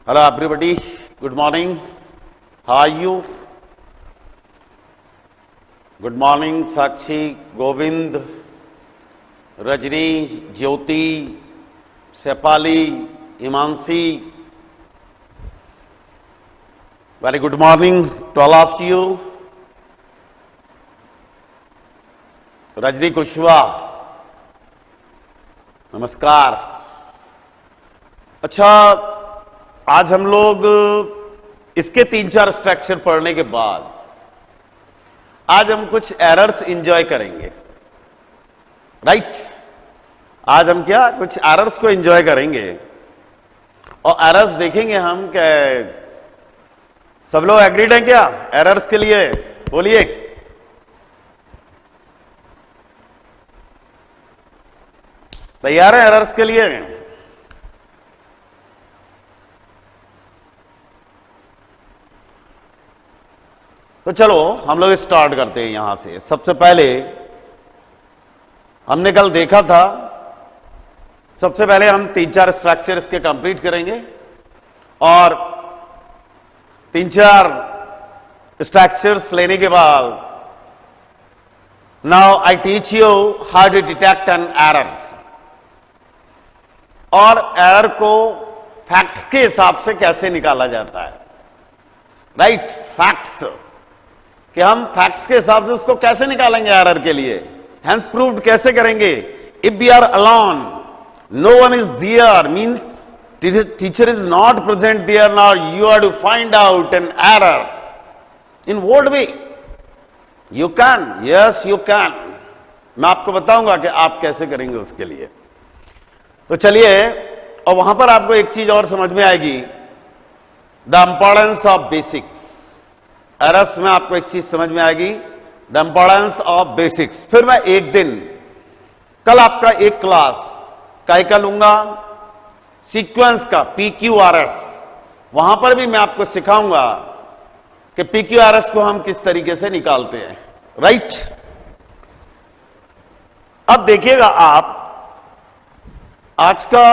Hello everybody, good morning. How are you? Good morning Sakshi, Govind, Rajni, Jyoti, Sepali, Imansi. Very good morning to all of you. Rajni Kushwaha, नमस्कार। अच्छा, आज हम लोग इसके 3-4 structure पढ़ने के बाद आज हम कुछ एरर्स एंजॉय करेंगे, राइट? आज हम क्या कुछ एरर्स को एंजॉय करेंगे और एरर्स देखेंगे हम। क्या सब लोग एग्रीड हैं क्या एरर्स के लिए? बोलिए। तैयार है एरर्स के लिए? तो चलो हम लोग स्टार्ट करते हैं यहां से। सबसे पहले हमने कल देखा था, सबसे पहले हम 3-4 स्ट्रक्चर इसके कंप्लीट करेंगे और 3-4 स्ट्रक्चर्स लेने के बाद now I teach you how to detect an error, और एरर को फैक्ट्स के हिसाब से कैसे निकाला जाता है, राइट? फैक्ट्स कि हम फैक्ट्स के हिसाब से उसको कैसे निकालेंगे एरर के लिए, हेंस प्रूव्ड कैसे करेंगे। If we are alone, no one is there, means teacher is not present there, now you have to find out an error in what way you can. Yes you can, मैं आपको बताऊंगा कि आप कैसे करेंगे उसके लिए। तो चलिए, और वहां पर आपको एक चीज और समझ में आएगी, the importance of basics. Errors में आपको एक चीज समझ में आएगी, द इंपॉर्टेंस ऑफ बेसिक्स। फिर मैं एक दिन, कल आपका एक क्लास काय का लूंगा, सीक्वेंस का, PQRS। वहां पर भी मैं आपको सिखाऊंगा कि PQRS को हम किस तरीके से निकालते हैं, राइट? अब देखिएगा आप, आज का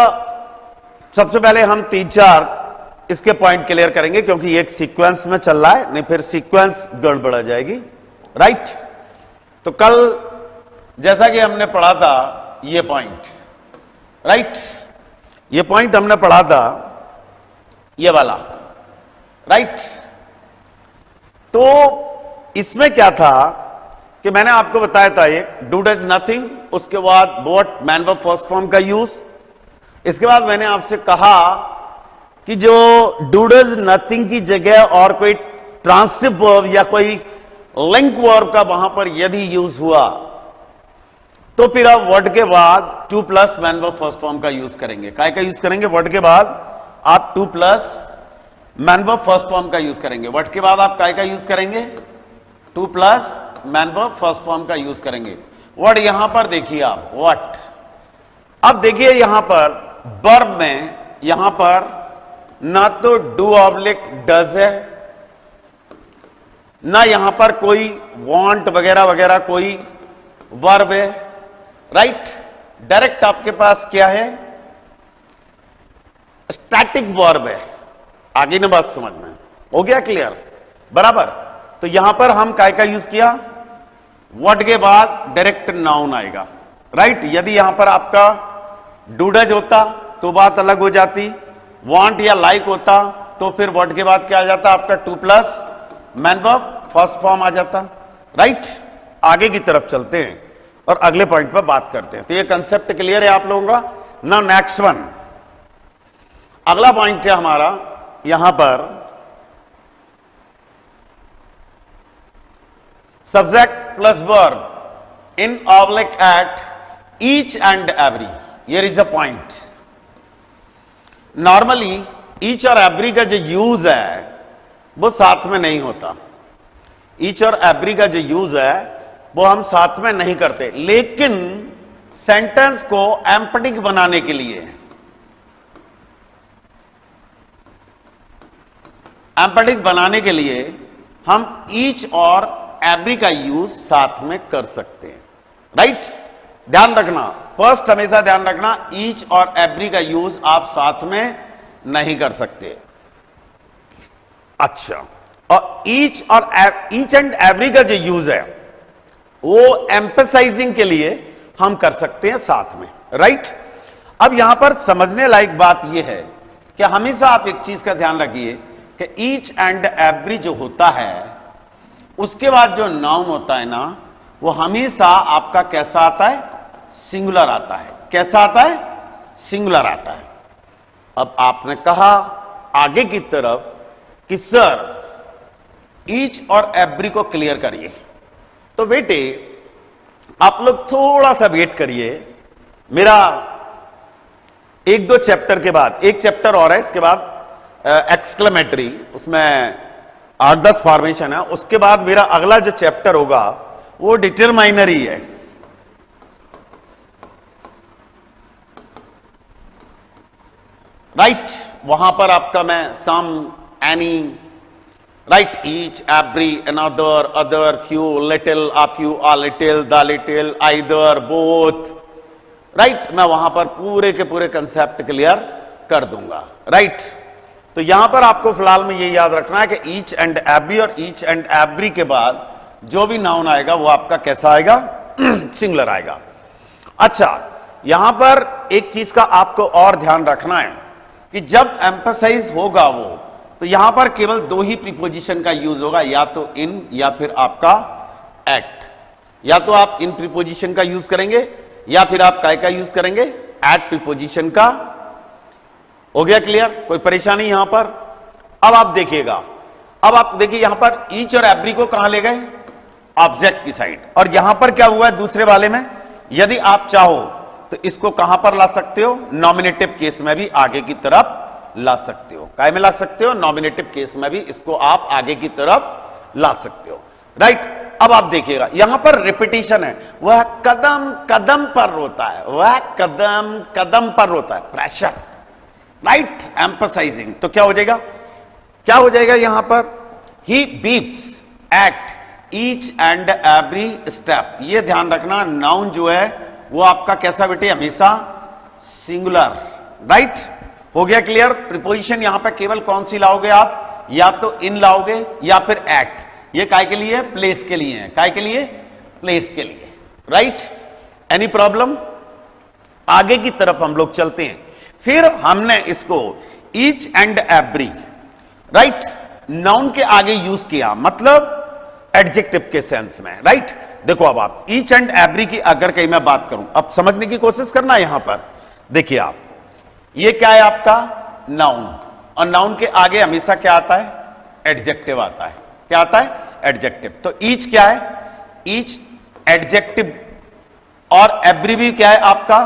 सबसे पहले हम 3-4 इसके पॉइंट क्लियर करेंगे, क्योंकि ये एक सीक्वेंस में चल रहा है, नहीं फिर सीक्वेंस गड़बड़ा जाएगी, राइट? तो कल जैसा कि हमने पढ़ा था ये पॉइंट, राइट? ये पॉइंट हमने पढ़ा था ये वाला, राइट? तो इसमें क्या था कि मैंने आपको बताया था एक डू डज नथिंग, उसके बाद what, man verb first form का यूज। इसके बाद मैंने आपसे कहा कि जो डू डज नथिंग की जगह और कोई ट्रांसिटिव वर्ब या कोई लिंक वर्ब का वहां पर यदि यूज हुआ तो फिर आप वर्ड के बाद 2+ मैन वर्ब फर्स्ट फॉर्म का यूज करेंगे। काय का यूज करेंगे? वर्ड के बाद आप 2+ मैन वर्ब फर्स्ट फॉर्म का यूज करेंगे। वर्ड के बाद आप काय का यूज करेंगे? 2+ मैन वर्ब फर्स्ट फॉर्म का यूज करेंगे। वर्ड यहां पर देखिए आप, व्हाट। अब देखिए यहां पर वर्ब में, यहां पर ना तो डू ऑब्लिक डज है, ना यहां पर कोई वांट वगैरह वगैरह कोई वर्ब है, राइट? डायरेक्ट आपके पास क्या है? स्टैटिक वर्ब है। आगे ना बात समझ में हो गया? क्लियर? बराबर। तो यहां पर हम काय का यूज किया? वर्ड के बाद डायरेक्ट नाउन आएगा, राइट? यदि यहां पर आपका डू डज होता तो बात अलग हो जाती, वांट या लाइक होता तो फिर वर्ड के बाद क्या आ जाता? आपका 2+ मैन वर्ब फर्स्ट फॉर्म आ जाता, राइट? आगे की तरफ चलते हैं और अगले पॉइंट पर बात करते हैं। तो ये कंसेप्ट क्लियर है आप लोगों का ना? नेक्स्ट वन, अगला पॉइंट है हमारा यहां पर subject plus verb in oblique eight each and every. Here is a point. Normally each और एवरी का जो यूज है वो साथ में नहीं होता। ईच और एवरी का जो यूज है वो हम साथ में नहीं करते, लेकिन सेंटेंस को एम्पैथिक बनाने के लिए, एम्पैथिक बनाने के लिए हम ईच और एवरी का यूज साथ में कर सकते हैं, राइट? ध्यान रखना, फर्स्ट हमेशा ध्यान रखना, ईच और एवरी का यूज आप साथ में नहीं कर सकते। अच्छा, और ईच एंड एवरी का जो यूज है वो एम्फसाइजिंग के लिए हम कर सकते हैं साथ में, राइट। अब यहां पर समझने लायक बात यह है कि हमेशा आप एक चीज का ध्यान रखिए कि ईच एंड एवरी जो होता है उसके बाद जो नाउन होता है ना वो हमेशा आपका कैसा आता है, सिंगुलर आता है। कैसा आता है, सिंगुलर आता है। अब आपने कहा आगे की तरफ कि सर ईच और एवरी को क्लियर करिए, तो बेटे आप लोग थोड़ा सा वेट करिए। मेरा एक दो चैप्टर के बाद, एक चैप्टर और है इसके बाद एक्सक्लेमेटरी, उसमें 8-10 फॉर्मेशन है। उसके बाद मेरा अगला जो चैप्टर होगा वो डिटरमाइनरी है। राइट, वहां पर आपका मैं some, any, right, each, every, another, other, few, little, a few, a little, the little, either, both, right, मैं वहां पर पूरे के पूरे कंसेप्ट क्लियर कर दूंगा। राइट, तो यहां पर आपको फिलहाल में ये याद रखना है कि ईच एंड एवरी, और ईच एंड एवरी के बाद जो भी नाउन आएगा वो आपका कैसा आएगा, सिंगुलर आएगा। अच्छा, यहां पर एक चीज का आपको और ध्यान रखना है कि जब एम्फसाइज होगा वो, तो यहां पर केवल दो ही प्रीपोजिशन का यूज होगा, या तो इन या फिर आपका एट। या तो आप इन प्रीपोजिशन का यूज करेंगे या फिर आप काय का यूज करेंगे, एट प्रीपोजिशन का। हो गया क्लियर, कोई परेशानी यहां पर। अब आप देखिएगा, अब आप देखिए यहां पर ईच और एवरी को कहां ले गए, ऑब्जेक्ट की साइड। और यहां पर क्या हुआ है दूसरे वाले में, यदि आप चाहो तो इसको कहां पर ला सकते हो, नॉमिनेटिव केस में भी आगे की तरफ ला सकते हो। काय में ला सकते हो, नॉमिनेटिव केस में भी इसको आप आगे की तरफ ला सकते हो। राइट, अब आप देखिएगा यहां पर रिपीटिशन है, वह कदम कदम पर रोता है, वह कदम कदम पर रोता है, प्रेशर, राइट, एम्फसाइजिंग। तो क्या हो जाएगा, क्या हो जाएगा यहां पर, he weeps at each and every step. ये ध्यान रखना, नाउन जो है वो आपका कैसा बेटे, हमेशा सिंगुलर। राइट, हो गया क्लियर। प्रीपोजिशन यहां पर केवल कौन सी लाओगे आप, या तो इन लाओगे या फिर एट। ये काय के लिए, प्लेस के लिए है, काय के लिए, प्लेस के लिए। Right, any problem. आगे की तरफ हम लोग चलते हैं। फिर हमने इसको each and every, right, noun के आगे यूज किया, मतलब एडजेक्टिव के सेंस में। राइट, देखो अब आप ईच एंड एवरी की अगर कहीं मैं बात करूं, अब समझने की कोशिश करना यहां पर। देखिए आप, ये क्या है आपका नाउन, और नाउन के आगे हमेशा क्या आता है, एडजेक्टिव आता है। क्या आता है, एडजेक्टिव। तो ईच क्या है, ईच एडजेक्टिव, और एवरी भी क्या है आपका,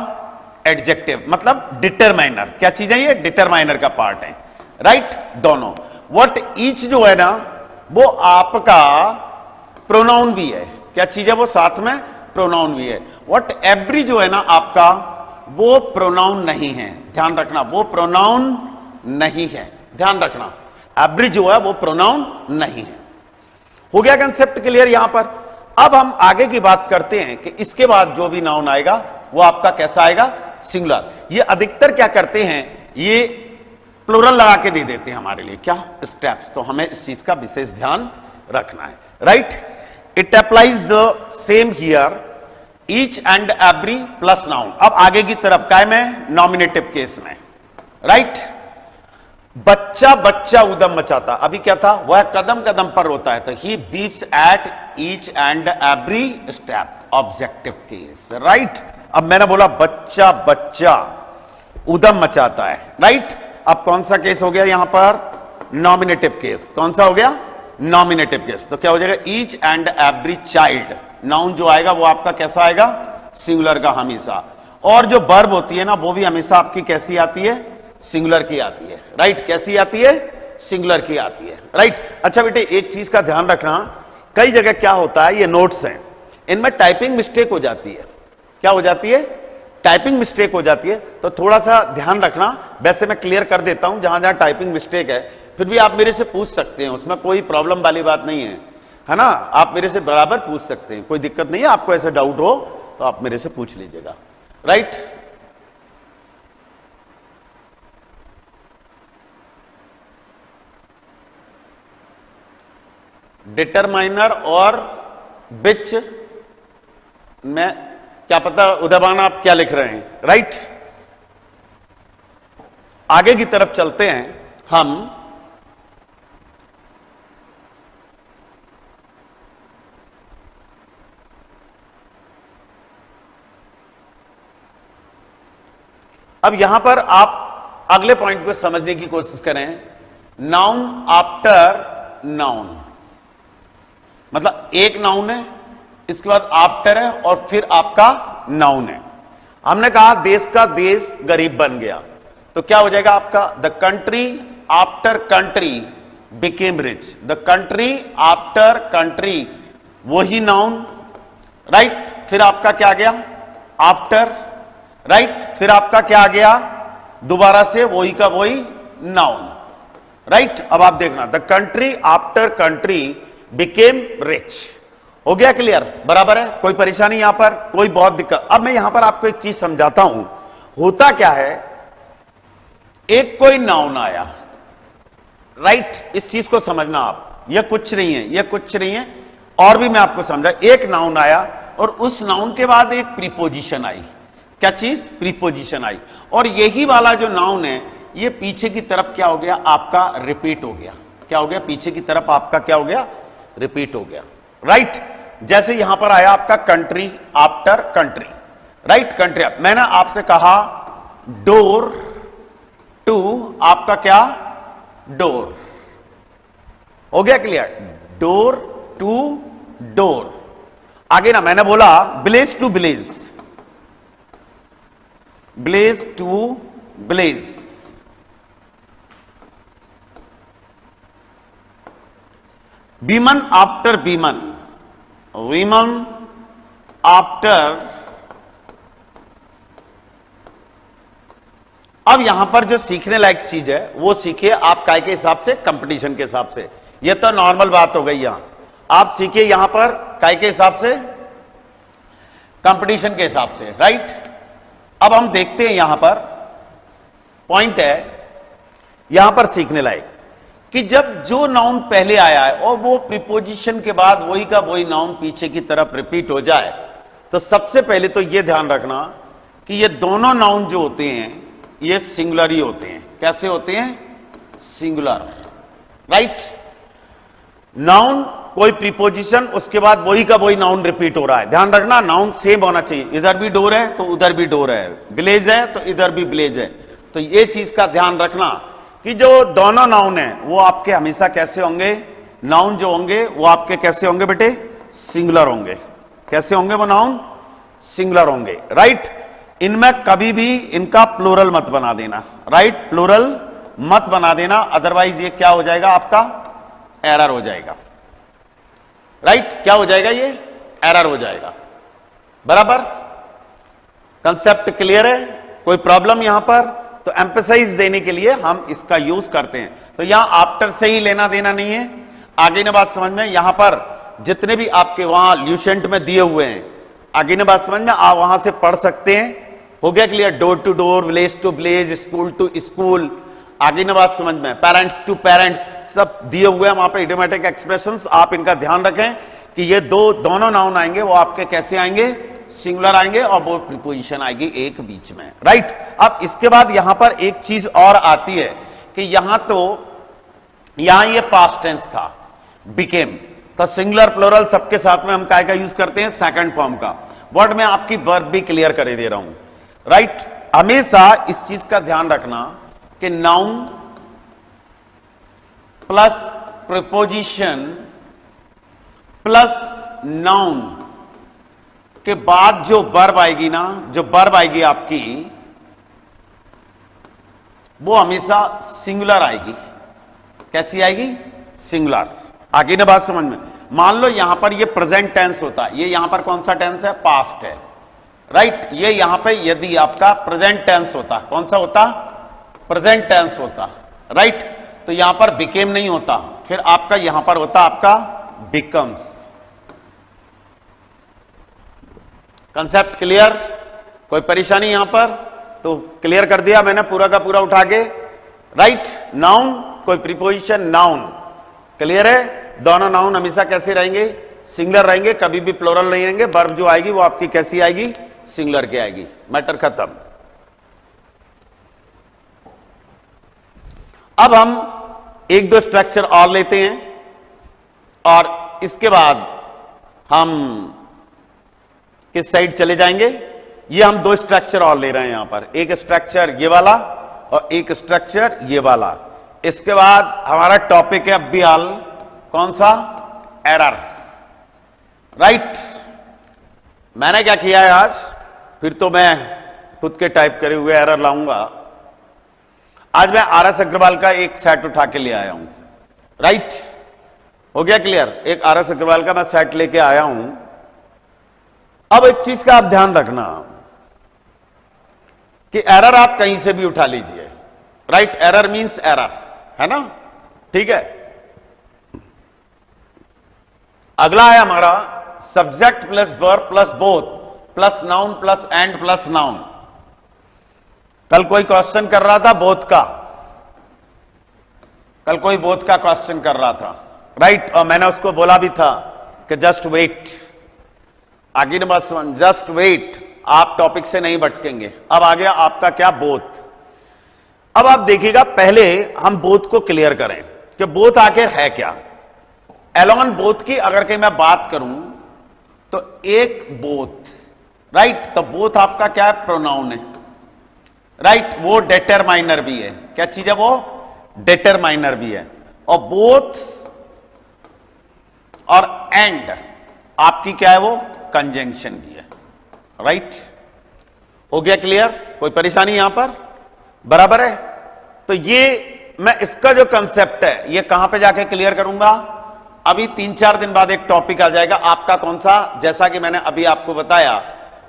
एडजेक्टिव, मतलब डिटरमाइनर। क्या चीज है ये, डिटरमाइनर का पार्ट है। राइट, दोनों। व्हाट ईच जो है ना वो आपका प्रोनाउन भी है। क्या चीज है वो, साथ में प्रोनाउन भी है। व्हाट एवरी जो है ना आपका, वो प्रोनाउन नहीं है, ध्यान रखना, वो प्रोनाउन नहीं है, ध्यान रखना। एवरी जो है वो प्रोनाउन नहीं है। हो गया कंसेप्ट क्लियर यहां पर। अब हम आगे की बात करते हैं कि इसके बाद जो भी नाउन आएगा वो आपका कैसा आएगा, सिंगुलर। ये अधिकतर क्या करते हैं, ये प्लूरल लगा के दे देते हैं हमारे लिए, क्या, स्टेप्स। तो हमें इस चीज का विशेष ध्यान रखना है। Right, it applies the same here, each and every plus noun. अब आगे की तरफ काय में, नॉमिनेटिव केस में। राइट, बच्चा बच्चा उदम मचाता, अभी क्या था, वह कदम कदम पर रोता है, तो he weeps at each and every step, objective case. Right, अब मैंने बोला बच्चा बच्चा उदम मचाता है। राइट, अब कौन सा केस हो गया यहां पर, नॉमिनेटिव केस। कौन सा हो गया, नॉमिनेटिव केस। तो क्या हो जाएगा, each and every child, noun जो आएगा वो आपका कैसा आएगा, सिंगुलर का हमेशा। और जो वर्ब होती है ना वो भी हमेशा आपकी कैसी आती है, सिंगुलर की आती है। राइट, कैसी आती है, सिंगुलर की आती है। राइट, अच्छा बेटे एक चीज का ध्यान रखना, कई जगह क्या होता है, ये नोट्स हैं, इनमें टाइपिंग मिस्टेक हो जाती है। क्या हो जाती है, टाइपिंग मिस्टेक हो जाती है, तो थोड़ा सा ध्यान रखना। वैसे मैं क्लियर कर देता हूं जहां जहां टाइपिंग मिस्टेक है, फिर भी आप मेरे से पूछ सकते हैं, उसमें कोई प्रॉब्लम वाली बात नहीं है ना। आप मेरे से बराबर पूछ सकते हैं, कोई दिक्कत नहीं है। आपको ऐसा डाउट हो तो आप मेरे से पूछ लीजिएगा। राइट, डिटरमाइनर और बिच में क्या पता उदयभान आप क्या लिख रहे हैं, राइट। आगे की तरफ चलते हैं हम। अब यहां पर आप अगले पॉइंट को समझने की कोशिश करें। नाउन आफ्टर नाउन, मतलब एक नाउन है, इसके बाद आफ्टर है और फिर आपका नाउन है। हमने कहा देश का देश गरीब बन गया, तो क्या हो जाएगा आपका, the country after country became rich. The country after country, वही नाउन, राइट। फिर आपका क्या गया, आफ्टर, राइट। फिर आपका क्या आ गया, दोबारा से वही का वही नाउन, राइट। अब आप देखना, the country after country became rich. हो गया क्लियर, बराबर है, कोई परेशानी यहां पर, कोई बहुत दिक्कत। अब मैं यहां पर आपको एक चीज समझाता हूं। होता क्या है, एक कोई नाउन आया, राइट। इस चीज को समझना आप, यह कुछ नहीं है, यह कुछ नहीं है, और भी मैं आपको समझा। एक नाउन आया और उस नाउन के बाद एक प्रीपोजिशन आई। क्या चीज, प्रीपोजिशन आई, और यही वाला जो नाउन है ये पीछे की तरफ क्या हो गया आपका, रिपीट हो गया। क्या हो गया, पीछे की तरफ आपका क्या हो गया, रिपीट हो गया, राइट। जैसे यहां पर आया आपका country after country, right. Country, मैंने आपसे कहा डोर टू, आपका क्या, डोर। हो गया क्लियर, डोर टू डोर। आगे ना मैंने बोला blaze to blaze, blaze to blaze. Women after women, women after. अब यहां पर जो सीखने लायक चीज है वो सीखिए आप काय के हिसाब से, कंपटीशन के हिसाब से। ये तो नॉर्मल बात हो गई, यहां आप सीखिए यहां पर काय के हिसाब से, कंपटीशन के हिसाब से, राइट। अब हम देखते हैं यहां पर पॉइंट है यहां पर सीखने लायक कि जब जो नाउन पहले आया है और वो प्रीपोजिशन के बाद वही का वही नाउन पीछे की तरफ रिपीट हो जाए, तो सबसे पहले तो ये ध्यान रखना कि ये दोनों नाउन जो होते हैं ये सिंगुलर ही होते हैं। कैसे होते हैं, सिंगुलर, राइट। नाउन कोई प्रीपोजिशन, उसके बाद वही का वही नाउन रिपीट हो रहा है। ध्यान रखना नाउन सेम होना चाहिए, इधर भी डोर है तो उधर भी डोर है, ब्लेज है तो इधर भी ब्लेज है। तो ये चीज का ध्यान रखना कि जो दोनों नाउन है वो आपके हमेशा कैसे होंगे, नाउन जो होंगे वो आपके कैसे होंगे बेटे, सिंगुलर होंगे। कैसे होंगे वो नाउन, सिंगुलर होंगे, राइट। इनमें कभी भी इनका प्लूरल मत बना देना, राइट। प्लूरल मत बना देना, अदरवाइज ये क्या हो जाएगा आपका, एरर हो जाएगा, राइट। क्या हो जाएगा, ये एरर हो जाएगा, बराबर। कंसेप्ट क्लियर है, कोई प्रॉब्लम यहां पर, तो एम्फसाइज देने के लिए हम इसका यूज करते हैं। तो यहां आफ्टर से ही लेना देना नहीं है। आगे ने बात समझ में, यहां पर जितने भी आपके वहां ल्यूसेंट में दिए हुए हैं, आगे ने बात समझ में, आप वहां से पढ़ सकते हैं। हो गया clear, door to door, village to village, school to school. आगे ने बात समझ में, पेरेंट्स टू पेरेंट्स, सब दिए हुए हैं वहां पे इडियोमैटिक एक्सप्रेशंस। आप इनका ध्यान रखें कि ये दोनों नाउन आएंगे वो आपके कैसे आएंगे, सिंगुलर आएंगे, और वो प्रीपोजिशन आएगी एक बीच में, राइट। अब इसके बाद यहां पर एक चीज और आती है कि यहां ये पास्ट टेंस था, बिकेम, तो सिंगुलर प्लूरल सबके साथ में हम काय का यूज करते हैं, सेकंड फॉर्म का। वर्ड में आपकी वर्ब भी क्लियर कर दे रहा हूं, राइट। हमेशा इस चीज का ध्यान रखना कि noun plus preposition plus noun के बाद जो वर्ब आएगी ना, जो वर्ब आएगी आपकी, वो हमेशा सिंगुलर आएगी। कैसी आएगी, सिंगुलर। आगे ना बात समझ में, मान लो यहां पर ये प्रेजेंट टेंस होता, ये यहां पर कौन सा टेंस है, पास्ट है, राइट। ये यहां पे यदि आपका प्रेजेंट टेंस होता, कौन सा होता, प्रेजेंट टेंस होता, राइट। तो यहां पर बिकेम नहीं होता, फिर आपका यहां पर होता आपका बिकम्स। कंसेप्ट क्लियर, कोई परेशानी यहां पर, तो क्लियर कर दिया मैंने पूरा का पूरा उठा के, राइट। नाउन कोई प्रीपोजिशन, नाउन क्लियर है, दोनों नाउन हमेशा कैसे रहेंगे? सिंगुलर रहेंगे, कभी भी प्लूरल नहीं रहेंगे। वर्ब जो आएगी वो आपकी कैसी आएगी? सिंगुलर की आएगी। मैटर खत्म। अब हम एक दो स्ट्रक्चर और लेते हैं और इसके बाद हम किस साइड चले जाएंगे? ये हम दो स्ट्रक्चर और ले रहे हैं यहां पर, एक स्ट्रक्चर ये वाला और एक स्ट्रक्चर ये वाला। इसके बाद हमारा टॉपिक है अब भी हाल कौन सा? एरर। राइट। मैंने क्या किया है आज, फिर तो मैं खुद के टाइप करे हुए एरर लाऊंगा। आज मैं RS अग्रवाल का एक सेट उठा के ले आया हूं। राइट, हो गया क्लियर? एक RS अग्रवाल का मैं सेट लेके आया हूं। अब एक चीज का आप ध्यान रखना कि एरर आप कहीं से भी उठा लीजिए। राइट, एरर मींस एरर, है ना? ठीक है। अगला है हमारा subject plus verb plus both plus noun plus and plus noun. कल कोई क्वेश्चन कर रहा था बोथ का, कल कोई बोथ का क्वेश्चन कर रहा था। राइट, और मैंने उसको बोला भी था कि जस्ट वेट, आगे नंबर 1 जस्ट वेट, आप टॉपिक से नहीं भटकेंगे। अब आ गया आपका क्या? बोथ। अब आप देखिएगा, पहले हम बोथ को क्लियर करें कि बोथ आखिर है क्या। एलॉन बोथ की अगर कहीं मैं बात करूं तो एक बोथ। राइट, तो बोथ आपका क्या है? प्रोनाउन है। राइट, वो डिटरमाइनर भी है। क्या चीज है वो? डिटरमाइनर भी है। और बोथ और एंड आपकी क्या है? वो कंजंक्शन भी है। राइट, हो गया क्लियर? कोई परेशानी यहां पर? बराबर है। तो ये मैं इसका जो कंसेप्ट है ये कहां पे जाके क्लियर करूंगा? अभी 3-4 दिन बाद एक टॉपिक आ जाएगा आपका, कौन सा? जैसा कि मैंने अभी आपको बताया,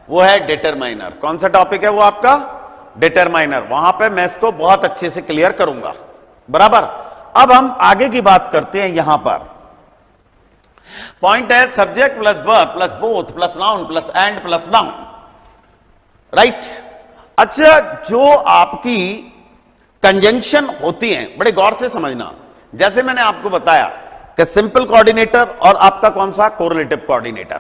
वो है डिटरमाइनर। कौन सा टॉपिक है वो आपका? डिटरमाइनर। वहां पे मैं इसको बहुत अच्छे से क्लियर करूंगा। बराबर। अब हम आगे की बात करते हैं। यहां पर पॉइंट है subject plus verb plus both plus noun plus and plus noun. Right. अच्छा, जो आपकी कंजंक्शन होती है बड़े गौर से समझना। जैसे मैंने आपको बताया कि सिंपल कोऑर्डिनेटर और आपका कौन सा? Correlative coordinator.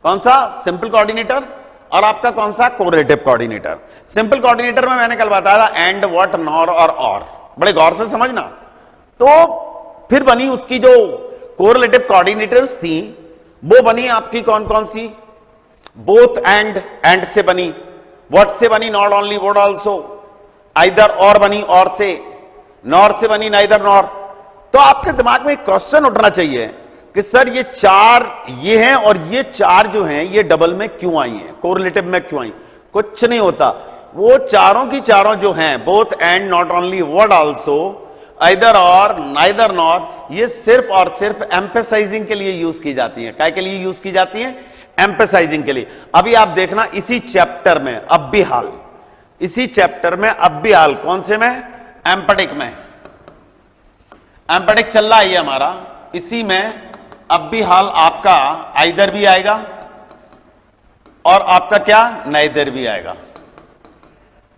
कौन सा? सिंपल कोऑर्डिनेटर और आपका कौन सा? Correlative coordinator. सिंपल कोऑर्डिनेटर में मैंने कल बताया था एंड, व्हाट, नॉर और। बड़े गौर से समझना। तो फिर बनी उसकी जो कोरिलेटिव कोऑर्डिनेटर्स थी वो बनी आपकी कौन कौन सी? बोथ एंड से बनी, व्हाट से बनी, not only what also, either और बनी, और से, नॉर से बनी, नाइदर नॉर। तो आपके दिमाग में एक क्वेश्चन उठना चाहिए कि सर ये चार ये हैं और ये चार जो हैं ये डबल में क्यों आई हैं, कोरिलेटिव में क्यों आई? कुछ नहीं होता, वो चारों की चारों जो हैं both and, not only what also, either और, नाइदर नॉर, ये सिर्फ और सिर्फ एम्फेसाइजिंग के लिए यूज की जाती है। काय के लिए यूज की जाती है? एम्फेसाइजिंग के लिए। अभी आप देखना इसी चैप्टर में अब भी हाल, इसी चैप्टर में अब भी हाल कौन से में? एम्पेटिक में। एम्पेटिक चल रहा है हमारा, इसी में अब भी हाल आपका आइदर भी आएगा और आपका क्या? नाइदर भी आएगा।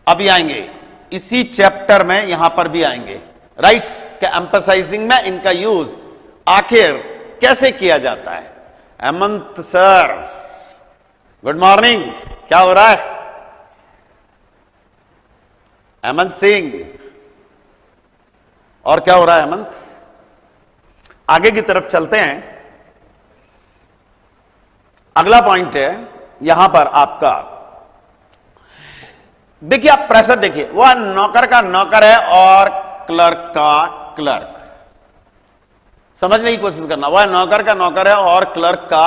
अभी आएंगे इसी चैप्टर में, यहां पर भी आएंगे। राइट, कि एम्फसाइजिंग में इनका यूज आखिर कैसे किया जाता है। हेमंत सर गुड मॉर्निंग, क्या हो रहा है? हेमंत सिंह, और क्या हो रहा है हेमंत? आगे की तरफ चलते हैं। अगला पॉइंट है यहां पर आपका, देखिए आप प्रेशर देखिए, वह नौकर का नौकर है और क्लर्क का क्लर्क। समझने की कोशिश करना, वह नौकर का नौकर है और क्लर्क का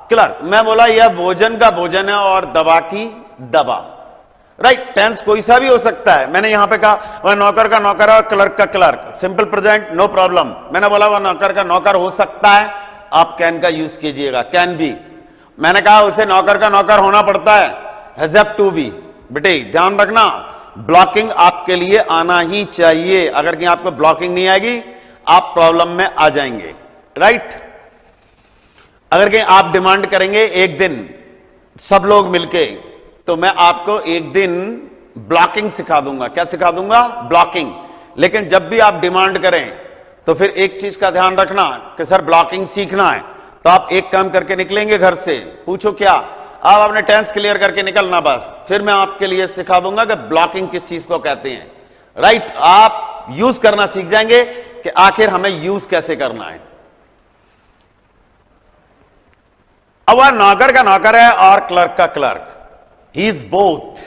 क्लर्क। मैं बोला यह भोजन का भोजन है और दवा की दवा। राइट, टेंस कोई सा भी हो सकता है। मैंने यहां पे कहा वह नौकर का नौकर है और क्लर्क का clerk, simple present, no problem. मैंने बोला वह नौकर का नौकर हो सकता है, आप कैन का यूज कीजिएगा, कैन बी। मैंने कहा उसे नौकर का नौकर होना पड़ता है, हैज हैव टू बी। बेटे ध्यान रखना, ब्लॉकिंग आपके लिए आना ही चाहिए। अगर कहीं आपको ब्लॉकिंग नहीं आएगी आप प्रॉब्लम में आ जाएंगे। राइट, अगर कहीं आप डिमांड करेंगे एक दिन सब लोग मिलके, तो मैं आपको एक दिन ब्लॉकिंग सिखा दूंगा। क्या सिखा दूंगा? ब्लॉकिंग। लेकिन जब भी आप डिमांड करें तो फिर एक चीज का ध्यान रखना कि सर ब्लॉकिंग सीखना है, तो आप एक काम करके निकलेंगे घर से, पूछो क्या, आप अपने टेंस क्लियर करके निकलना बस, फिर मैं आपके लिए सिखा दूंगा कि ब्लॉकिंग किस चीज को कहते हैं। राइट, आप यूज करना सीख जाएंगे कि आखिर हमें यूज कैसे करना है। अब वह नौकर का नौकर है और क्लर्क का clerk, he is both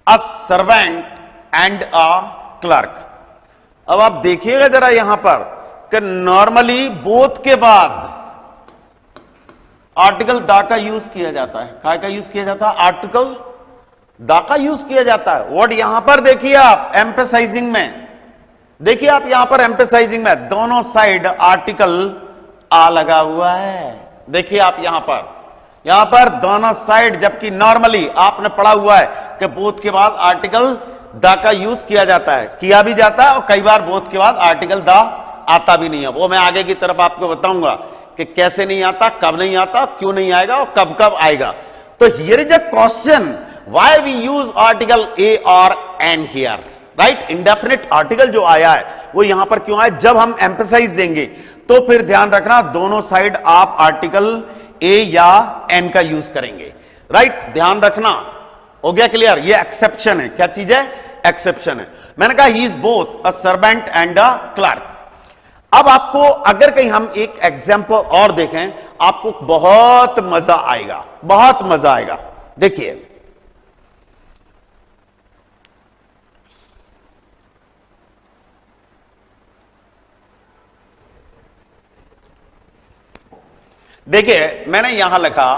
a servant and a clerk. अब आप देखिएगा जरा यहां पर कि नॉर्मली बोथ के बाद आर्टिकल दा का यूज किया जाता है। काय का यूज किया जाता है? आर्टिकल दा का यूज किया जाता है। वर्ड यहां पर देखिए आप एम्फेसाइजिंग में, देखिए आप यहां पर एम्फेसाइजिंग में दोनों साइड आर्टिकल आ लगा हुआ है। देखिए आप यहां पर दोनों साइड, जबकि नॉर्मली आपने पढ़ा हुआ है कि बोथ के बाद आर्टिकल दा का यूज किया जाता है, किया भी जाता है, और कई बार बोथ के बाद आर्टिकल दा आता भी नहीं है। वो मैं आगे की तरफ आपको बताऊंगा कि कैसे नहीं आता, कब नहीं आता, क्यों नहीं आएगा और कब कब आएगा। तो here is a question, why we use article a और an here, right. Indefinite article जो आया है वो यहां पर क्यों आया? जब हम एम्फेसाइज देंगे तो फिर ध्यान रखना दोनों साइड आप आर्टिकल ए या एन का यूज करेंगे, राइट, ध्यान रखना। हो गया क्लियर? ये एक्सेप्शन है। क्या चीज है? एक्सेप्शन है। मैंने कहा he is both a servant and a clerk. अब आपको अगर कहीं हम एक एग्जाम्पल और देखें, आपको बहुत मजा आएगा, बहुत मजा आएगा। देखिए देखिए मैंने यहां लिखा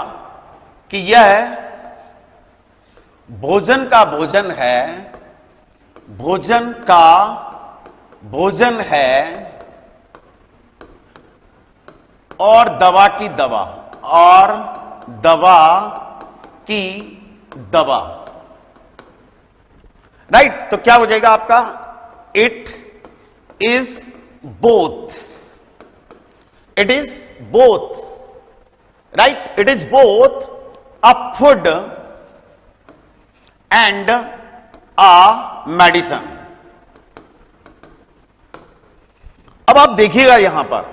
कि यह भोजन का भोजन है, भोजन का भोजन है, और दवा की दवा, और दवा की दवा, राइट। तो क्या हो जाएगा आपका? It is both, it is both, right, it is both a food and a medicine। अब आप देखिएगा यहां पर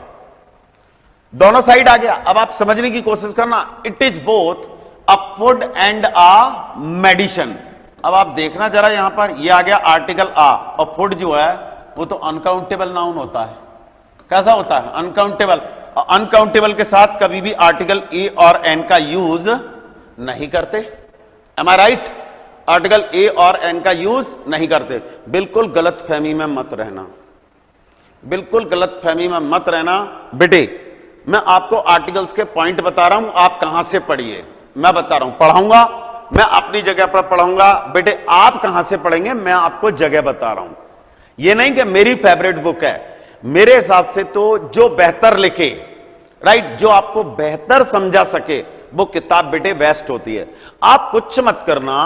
दोनों साइड आ गया। अब आप समझने की कोशिश करना, it is both a food and a medicine. अब आप देखना जरा यहां पर, ये आ गया आर्टिकल आ, और फूड जो है वो तो अनकाउंटेबल नाउन होता है। कैसा होता है? अनकाउंटेबल। अनकाउंटेबल के साथ कभी भी आर्टिकल ए और एन का यूज नहीं करते। M I right? Article a और एन का यूज नहीं करते। बिल्कुल गलत फहमी में मत रहना, बिल्कुल गलत फहमी में मत रहना बेटे। मैं आपको आर्टिकल्स के पॉइंट बता रहा हूं, आप कहां से पढ़िए। मैं बता रहा हूं, पढ़ाऊंगा मैं अपनी जगह पर पढ़ाऊंगा बेटे, आप कहां से पढ़ेंगे मैं आपको जगह बता रहा हूं। यह नहीं कि मेरी फेवरेट बुक है, मेरे हिसाब से तो जो बेहतर लिखे, राइट, जो आपको बेहतर समझा सके, वो किताब बेटे बेस्ट होती है। आप कुछ मत करना,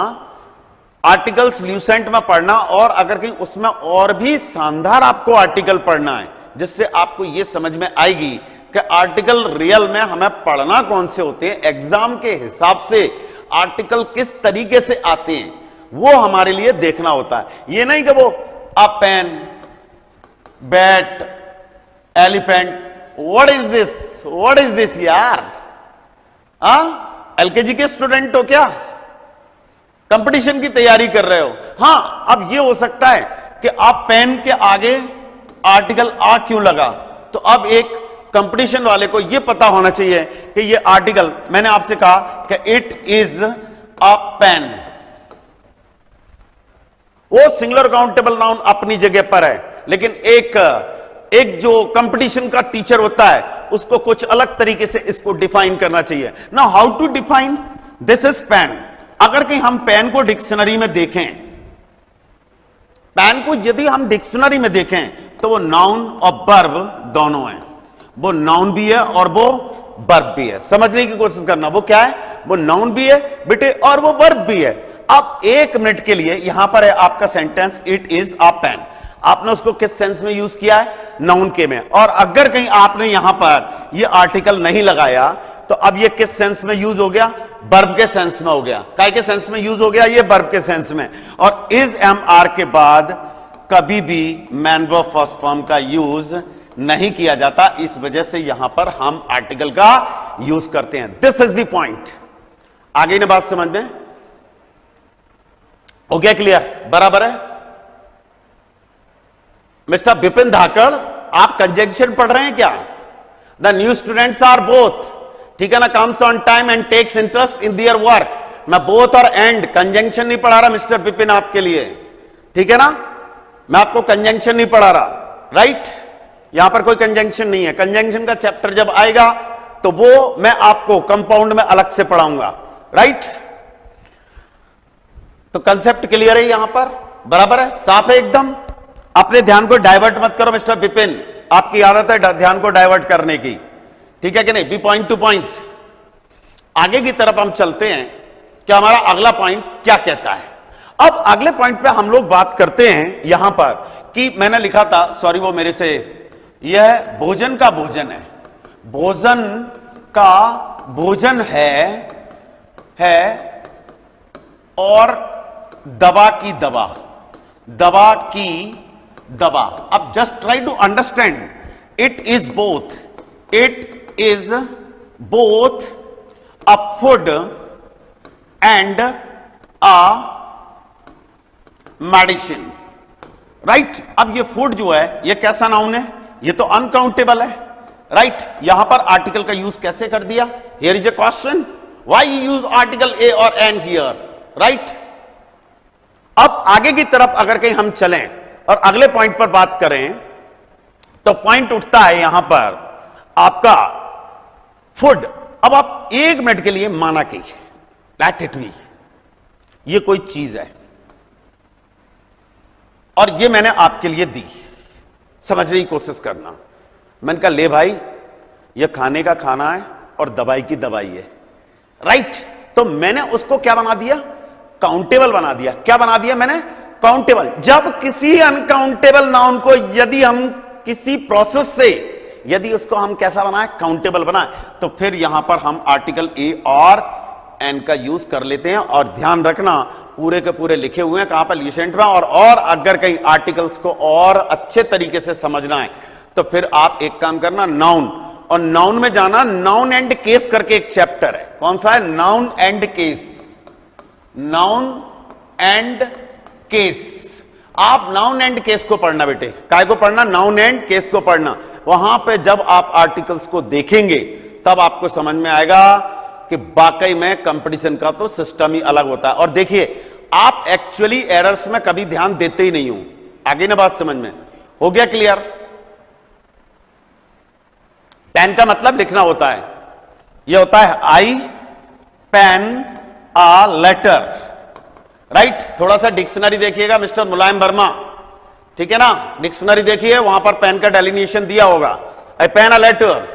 आर्टिकल्स ल्यूसेंट में पढ़ना, और अगर कहीं उसमें और भी शानदार आपको आर्टिकल पढ़ना है जिससे आपको यह समझ में आएगी कि आर्टिकल रियल में हमें पढ़ना कौन से होते हैं, एग्जाम के हिसाब से आर्टिकल किस तरीके से आते हैं, वो हमारे लिए देखना होता है। ये नहीं कि वो a pen, bat, elephant, what is this, what is this यार। एलकेजी के स्टूडेंट हो क्या? कंपटीशन की तैयारी कर रहे हो? हां, अब ये हो सकता है कि आप पेन के आगे आर्टिकल आ क्यों लगा, तो अब एक कंपटीशन वाले को यह पता होना चाहिए कि ये आर्टिकल, मैंने आपसे कहा कि इट इज अ पेन, वो सिंगुलर काउंटेबल नाउन अपनी जगह पर है, लेकिन एक जो कंपटीशन का टीचर होता है उसको कुछ अलग तरीके से इसको डिफाइन करना चाहिए। Now how to define this is pen. अगर कहीं हम पेन को डिक्शनरी में देखें, पेन को यदि हम डिक्शनरी में देखें तो वो नाउन और वर्ब दोनों है, वो नाउन भी है और वो वर्ब भी है। समझने की कोशिश करना, वो क्या है? वो नाउन भी है बेटे और वो वर्ब भी है। अब एक मिनट के लिए यहां पर है आपका sentence, it is a pen, आपने उसको किस सेंस में यूज किया है? नाउन के में। और अगर कहीं आपने यहां पर ये आर्टिकल नहीं लगाया तो अब ये किस सेंस में यूज हो गया? वर्ब के सेंस में हो गया। काय के सेंस में यूज हो गया? ये वर्ब के सेंस में। और इज एम आर के बाद कभी भी मैन वर्ब फर्स्ट फॉर्म का यूज नहीं किया जाता, इस वजह से यहां पर हम आर्टिकल का यूज करते हैं। This is the point. आगे ने बात समझ में हो गया? क्लियर? बराबर है? मिस्टर विपिन धाकड़, आप कंजंक्शन पढ़ रहे हैं क्या? The new students are both, ठीक है ना, comes on time and takes interest in their work. मैं बोथ और एंड कंजंक्शन नहीं पढ़ा रहा मिस्टर विपिन आपके लिए, ठीक है ना, मैं आपको कंजंक्शन नहीं पढ़ा रहा, राइट? यहां पर कोई कंजंक्शन नहीं है। कंजंक्शन का चैप्टर जब आएगा तो वो मैं आपको कंपाउंड में अलग से पढ़ाऊंगा, राइट? तो कंसेप्ट क्लियर है यहां पर? बराबर है? साफ है एकदम? अपने ध्यान को डाइवर्ट मत करो मिस्टर विपिन, आपकी आदत है ध्यान को डाइवर्ट करने की, ठीक है कि नहीं? Be point to point. आगे की तरफ हम चलते हैं कि हमारा अगला पॉइंट क्या कहता है। अब अगले पॉइंट पे हम लोग बात करते हैं यहां पर कि मैंने लिखा था, सॉरी वो मेरे से, यह भोजन का भोजन है, भोजन का भोजन है और दवा की दवा, दवा की दवा। अब just try to understand, it is both a food and a medicine, right? अब ये फूड जो है ये कैसा नाउन है? ये तो अनकाउंटेबल है, राइट? यहां पर आर्टिकल का यूज कैसे कर दिया? Here is a question, why you use article a और एन हियर, राइट? अब आगे की तरफ अगर कहीं हम चलें और अगले पॉइंट पर बात करें तो पॉइंट उठता है यहां पर आपका फूड। अब आप एक मिनट के लिए माना कि लेट इट बी, ये कोई चीज है और ये मैंने आपके लिए दी, समझने की कोशिश करना। मैंने कहा ले भाई, ये खाने का खाना है और दवाई की दवाई है, राइट? तो मैंने उसको क्या बना दिया? काउंटेबल बना दिया। क्या बना दिया मैंने? काउंटेबल। जब किसी अनकाउंटेबल नाउन को यदि हम किसी प्रोसेस से यदि उसको हम कैसा बनाए? काउंटेबल बनाए, तो फिर यहां पर हम आर्टिकल ए और एन का यूज कर लेते हैं। और ध्यान रखना, पूरे के पूरे लिखे हुए हैं कहां पर? ल्यूसेंट में। और अगर कहीं आर्टिकल्स को और अच्छे तरीके से समझना है तो फिर आप एक काम करना, नाउन, और नाउन में जाना, नाउन एंड केस करके एक चैप्टर है। कौन सा है? Noun and case, noun and case. आप नाउन एंड केस को पढ़ना बेटे। काय को पढ़ना? नाउन एंड केस को पढ़ना। वहां पे जब आप आर्टिकल्स को देखेंगे तब आपको समझ में आएगा कि वाकई में कंपटीशन का तो सिस्टम ही अलग होता है। और देखिए, आप एक्चुअली एरर्स में कभी ध्यान देते ही नहीं हो। आगे ना बात समझ में हो गया? क्लियर? पेन का मतलब लिखना होता है, यह होता है आई पेन आ लेटर, राइट? थोड़ा सा डिक्शनरी देखिएगा मिस्टर मुलायम वर्मा, ठीक है ना? डिक्शनरी देखिए, वहां पर पेन का डेलिनेशन दिया होगा। आई पेन अ लेटर,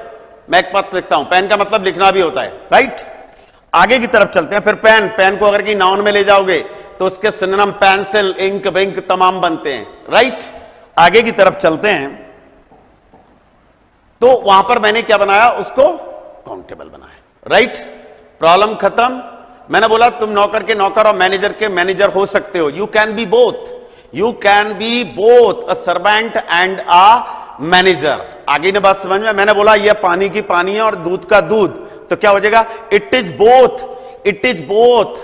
मैं एक पत्र लिखता हूं। पेन का मतलब लिखना भी होता है, राइट? आगे की तरफ चलते हैं। फिर पेन, पेन को अगर की नाउन में ले जाओगे तो उसके सिनोनिम पेंसिल, इंक, विंक तमाम बनते हैं, राइट? आगे की तरफ चलते हैं तो वहां पर मैंने क्या बनाया? उसको काउंटेबल बनाया, राइट? प्रॉब्लम खत्म। मैंने बोला तुम नौकर के नौकर और मैनेजर के मैनेजर हो सकते हो। You can be both, you can be both a servant and a manager. आगे ने बात समझ में? मैंने बोला यह पानी की पानी है और दूध का दूध, तो क्या हो जाएगा? It is both, it is both.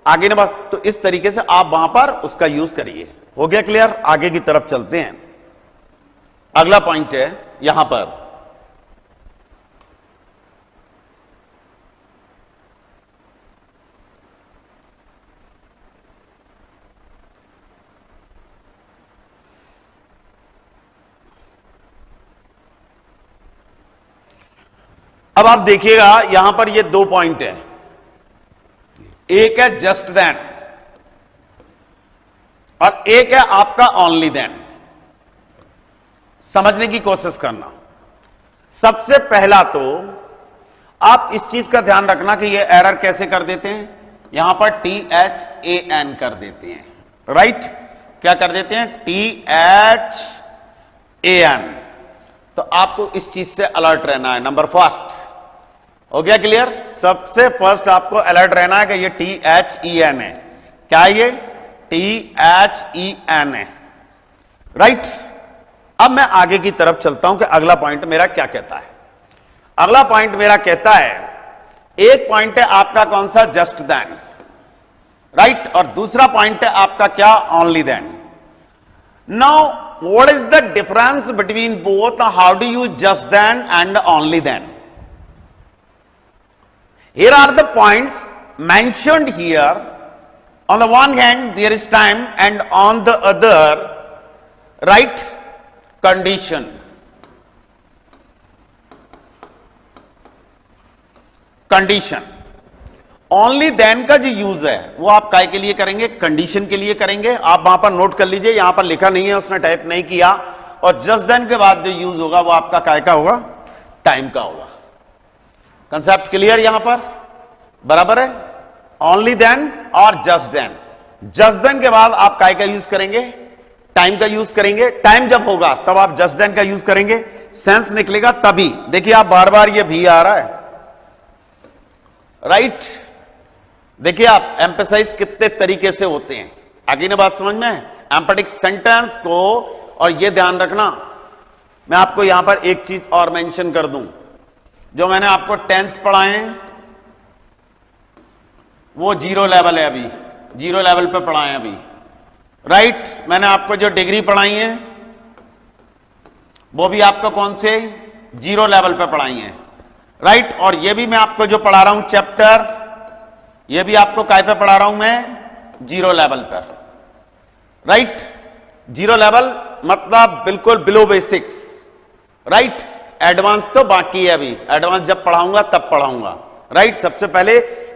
आगे ने बात, तो इस तरीके से आप वहां पर उसका यूज करिए। हो गया क्लियर? आगे की तरफ चलते हैं। अगला पॉइंट है यहां पर, अब आप देखिएगा यहां पर ये दो पॉइंट है। एक है जस्ट देन और एक है आपका ओनली देन। समझने की कोशिश करना। सबसे पहला तो आप इस चीज का ध्यान रखना कि ये एरर कैसे कर देते हैं। यहां पर THAN कर देते हैं, राइट? क्या कर देते हैं? THAN। तो आपको इस चीज से अलर्ट रहना है। नंबर फर्स्ट, हो गया क्लियर? सबसे फर्स्ट आपको अलर्ट रहना है कि ये THEN है। क्या ये? THEN है। राइट। अब मैं आगे की तरफ चलता हूं कि अगला पॉइंट मेरा क्या कहता है। अगला पॉइंट मेरा कहता है, एक पॉइंट है आपका कौन सा, जस्ट देन, राइट, और दूसरा पॉइंट है आपका क्या, only then. Now what is the difference between both, how do use just then and only then? Here are the points mentioned here. On the one hand, there is time, and on the other, right, condition. Condition. Only then का जो use है वो आप काय के लिए करेंगे, condition के लिए करेंगे। आप वहां पर नोट कर लीजिए, यहां पर लिखा नहीं है, उसने टाइप नहीं किया। और जस्ट देन के बाद जो यूज होगा वो आपका काय का होगा, टाइम का होगा। कंसेप्ट क्लियर यहां पर, बराबर है। ओनली देन और जस्ट देन। जस्ट देन के बाद आप काय का यूज करेंगे, टाइम का यूज करेंगे। टाइम जब होगा तब आप जस्ट देन का यूज करेंगे, सेंस निकलेगा तभी। देखिए आप बार बार ये भी आ रहा है, राइट। देखिए आप एम्फेसाइज कितने तरीके से होते हैं, आगे ना बात समझ में। एम्फेटिक सेंटेंस को, और ये ध्यान रखना, मैं आपको यहां पर एक चीज और मेंशन कर दूं, जो मैंने आपको टेंस पढ़ाए हैं वो जीरो लेवल है, अभी जीरो लेवल पे पढ़ाए हैं अभी, राइट। मैंने आपको जो डिग्री पढ़ाई है वो भी आपको कौन से, जीरो लेवल पे पढ़ाई है, राइट। और ये भी मैं आपको जो पढ़ा रहा हूं चैप्टर, ये भी आपको काय पे पढ़ा रहा हूं मैं, जीरो लेवल पर, राइट। जीरो लेवल मतलब बिल्कुल बिलो बेसिक्स, राइट। एडवांस तो बाकी है, अभी एडवांस जब पढ़ाऊंगा तब पढ़ाऊंगा, राइट। सबसे पहले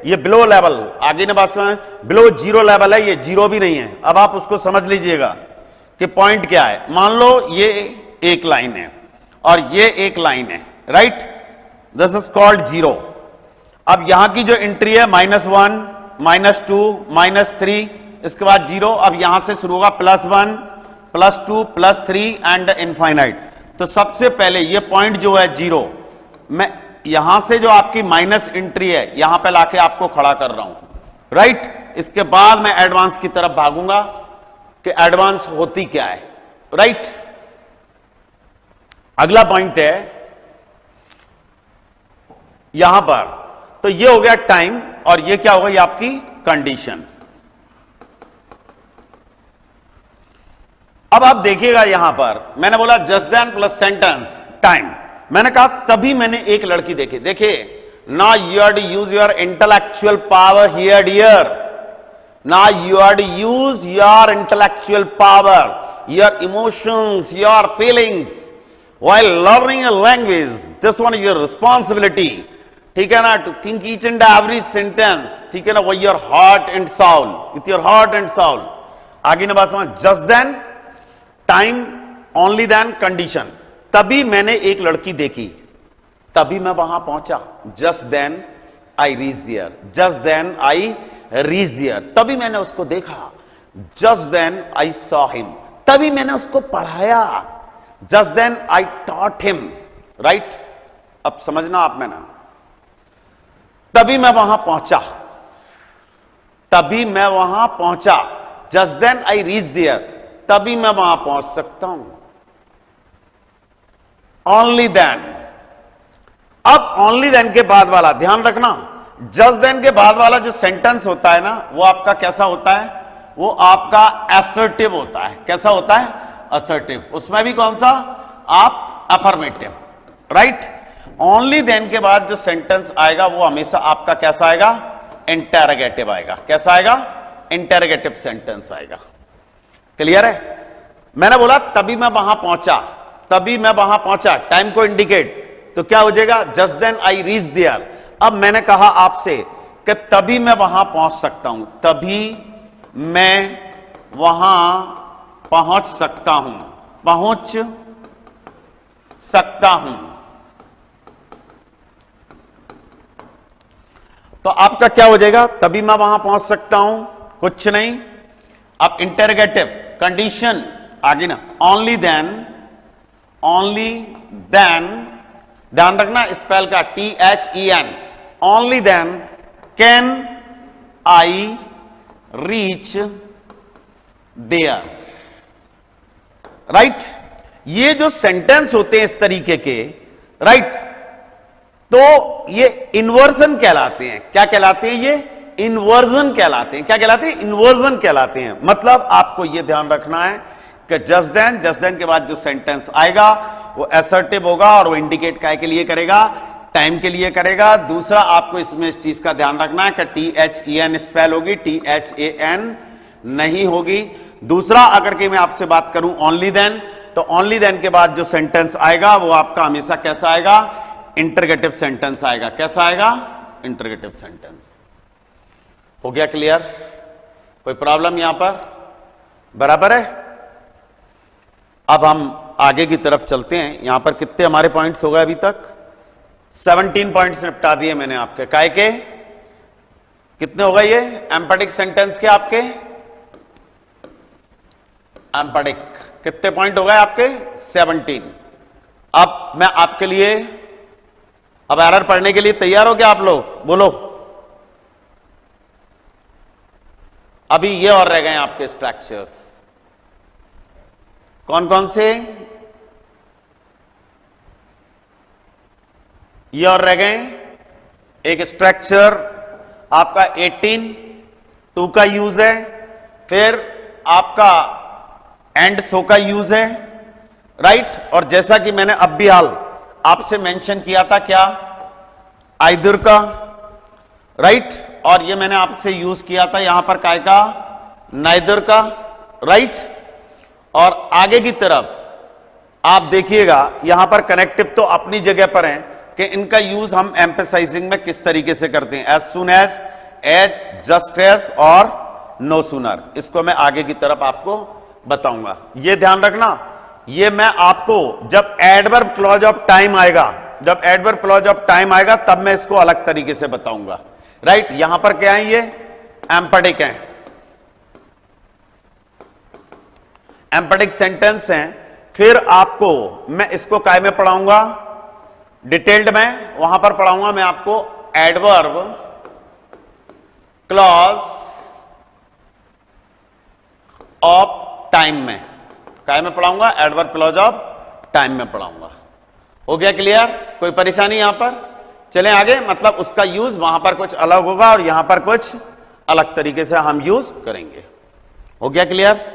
ये बिलो लेवल, आगे ना बात में बिलो जीरो लेवल है, ये जीरो भी नहीं है। अब आप उसको समझ लीजिएगा कि पॉइंट क्या है। मान लो ये एक लाइन है और ये एक लाइन है, right, this is called zero. अब यहां की जो एंट्री है -1, -2, -3, इसके बाद जीरो। अब यहां से शुरू होगा +1, +2, +3 एंड इनफाइनाइट। तो सबसे पहले ये पॉइंट जो है जीरो, मैं यहां से जो आपकी माइनस एंट्री है यहां पे लाके आपको खड़ा कर रहा हूं, राइट। इसके बाद मैं एडवांस की तरफ भागूंगा कि एडवांस होती क्या है, राइट। अगला पॉइंट है यहां पर, तो ये हो गया टाइम, और ये क्या होगा, ये आपकी कंडीशन। अब आप देखिएगा यहां पर मैंने बोला just then plus sentence time. मैंने कहा तभी मैंने एक लड़की देखी। देखिए ना, you have to use your intellectual power here dear, ना you have to use your intellectual power, your emotions, your feelings while learning a language. This one is your responsibility, ठीक है ना, to think each and every sentence, ठीक है ना, with your heart and soul, with your heart and soul. आगे ना बात समझ, just then, time, only then, condition। तभी मैंने एक लड़की देखी, तभी मैं वहां पहुंचा, just then I reached there, just then I reached there, तभी मैंने उसको देखा, just then I saw him, तभी मैंने उसको पढ़ाया, just then I taught him, right। अब समझना आप, मैंने तभी मैं वहां पहुंचा, तभी मैं वहां पहुंचा, just then I reached there, तभी मैं वहां पहुंच सकता हूं, only then। अब only then के बाद वाला ध्यान रखना, just then के बाद वाला जो सेंटेंस होता है ना, वो आपका कैसा होता है, वो आपका assertive होता है। कैसा होता है, असर्टिव। उसमें भी कौन सा, आप अफर्मेटिव, राइट। ओनली देन के बाद जो सेंटेंस आएगा वो हमेशा आपका कैसा आएगा, इंटेरोगेटिव आएगा। कैसा आएगा, इंटेरोगेटिव सेंटेंस आएगा। क्लियर है। मैंने बोला तभी मैं वहां पहुंचा, तभी मैं वहां पहुंचा, टाइम को इंडिकेट, तो क्या हो जाएगा, just then I reach there. अब मैंने कहा आपसे कि तभी मैं वहां पहुंच सकता हूं, तभी मैं वहां पहुंच सकता हूं, पहुंच सकता हूं। तो आपका क्या हो जाएगा, तभी मैं वहां पहुंच सकता हूं, कुछ नहीं। अब इंटेरोगेटिव कंडीशन आगे ना, ओनली देन, ओनली देन, ध्यान रखना स्पेल का, THEN, only then can I reach there. Right. ये जो सेंटेंस होते हैं इस तरीके के, राइट, तो ये इन्वर्जन कहलाते हैं। क्या कहलाते हैं? ये इन्वर्जन कहलाते हैं। क्या कहलाते हैं? इन्वर्जन कहलाते हैं। मतलब आपको यह ध्यान रखना है कि जस्ट देन के बाद जो सेंटेंस आएगा वो असर्टिव होगा और वो इंडिकेट काय के लिए करेगा? टाइम के लिए करेगा। दूसरा, आपको इसमें इस चीज का ध्यान रखना है कि THEN स्पेल होगी, THAN नहीं होगी। दूसरा, अगर कि मैं आपसे बात करूं ओनली देन, तो ओनली देन के बाद जो सेंटेंस आएगा वो आपका हमेशा कैसा आएगा? इंटरगेटिव सेंटेंस आएगा। कैसा आएगा? Interrogative sentence. हो गया क्लियर? कोई प्रॉब्लम यहां पर? बराबर है। अब हम आगे की तरफ चलते हैं। यहां पर कितने हमारे पॉइंट्स हो गए अभी तक? 17 पॉइंट्स निपटा दिए मैंने आपके। काय के? कितने हो गए ये एम्पैथिक सेंटेंस के आपके? एम्पैथिक कितने पॉइंट हो गए आपके? 17। अब मैं आपके लिए, अब एरर पढ़ने के लिए तैयार हो क्या आप लोग? बोलो। अभी ये और रह गए आपके स्ट्रक्चर्स। कौन कौन से? ये और रह गए। एक स्ट्रक्चर आपका 18 टू का यूज है, फिर आपका एंड सो का यूज है, राइट। और जैसा कि मैंने अब भी हाल आपसे मेंशन किया था, क्या? आइदर का, राइट। और ये मैंने आपसे यूज किया था यहां पर काय का? नाइदर का, राइट। और आगे की तरफ आप देखिएगा यहां पर कनेक्टिव तो अपनी जगह पर हैं कि इनका यूज हम एम्फेसाइजिंग में किस तरीके से करते हैं। As soon as, just as और नो सूनर। इसको मैं आगे की तरफ आपको बताऊंगा। ये ध्यान रखना, ये मैं आपको जब एडवर्ब क्लॉज ऑफ टाइम आएगा, जब एडवर्ब क्लॉज ऑफ टाइम आएगा तब मैं इसको अलग तरीके से बताऊंगा, राइट। यहां पर क्या है? ये एम्पैथिक है, एम्पैथिक सेंटेंस हैं। फिर आपको मैं इसको काय में पढ़ाऊंगा? डिटेल्ड में। वहां पर पढ़ाऊंगा मैं आपको एडवर्ब क्लॉज ऑफ टाइम में। काय में पढ़ाऊंगा? एडवर्ब क्लॉज ऑफ टाइम में पढ़ाऊंगा। हो गया क्लियर? कोई परेशानी यहां पर? चलें आगे। मतलब उसका यूज वहां पर कुछ अलग होगा और यहां पर कुछ अलग तरीके से हम यूज करेंगे। हो गया क्लियर?